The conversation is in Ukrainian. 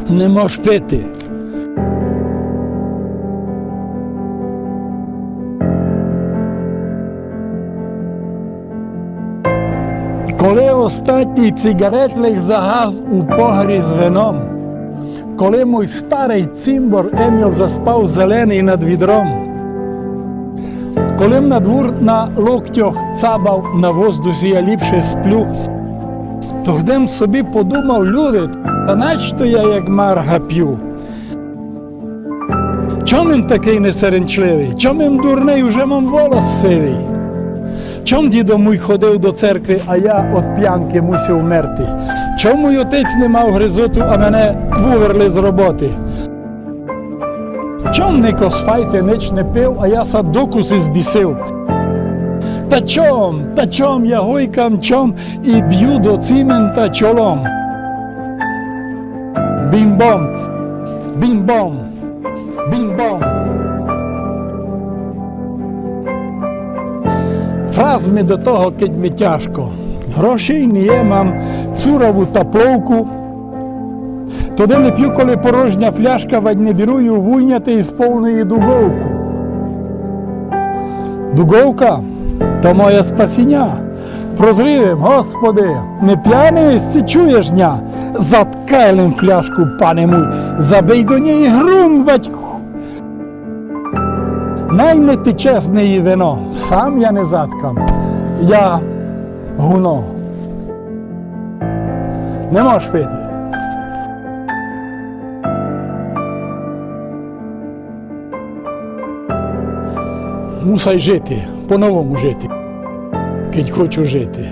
Не можеш пити. Коли останній цигарет ліг загас у погрі з вином, коли мій старий цимбор Еміл заспав зелений над відром, коли на двор на локтях цабав, на воздусі я ліпше сплю, то гдем собі подумав, люди, та начто я як марга п'ю? Чом він такий несеренчливий? Чом він дурний, уже мам волос сивий? Чом дідо мій ходив до церкви, а я от п'янки мусив мерти? Чом мій отець не мав гризоту, а мене вуверли з роботи? Чом Нико з файти ніч не пив, а я докуси збісив? Та чом я гойкам чом і б'ю до цимента чолом? Бім-бом, бім-бом, бім-бом. Фраз ми до того, кить ми тяжко. Грошей не є, мам цурову тапловку. Тоді не п'ю, коли порожня фляшка, вадь не берую вуйняти із повної дуговку. Дуговка – то моє спасіння. Прозривим, Господи, не п'яний си чуєш дня? Заткайлим фляжку, пане мой, забий до неї грум, вадь. Най не тече з неї вино, сам я не заткам, я гуно. Не можеш пити. Мусай жити, по-новому жити, кить хочу жити.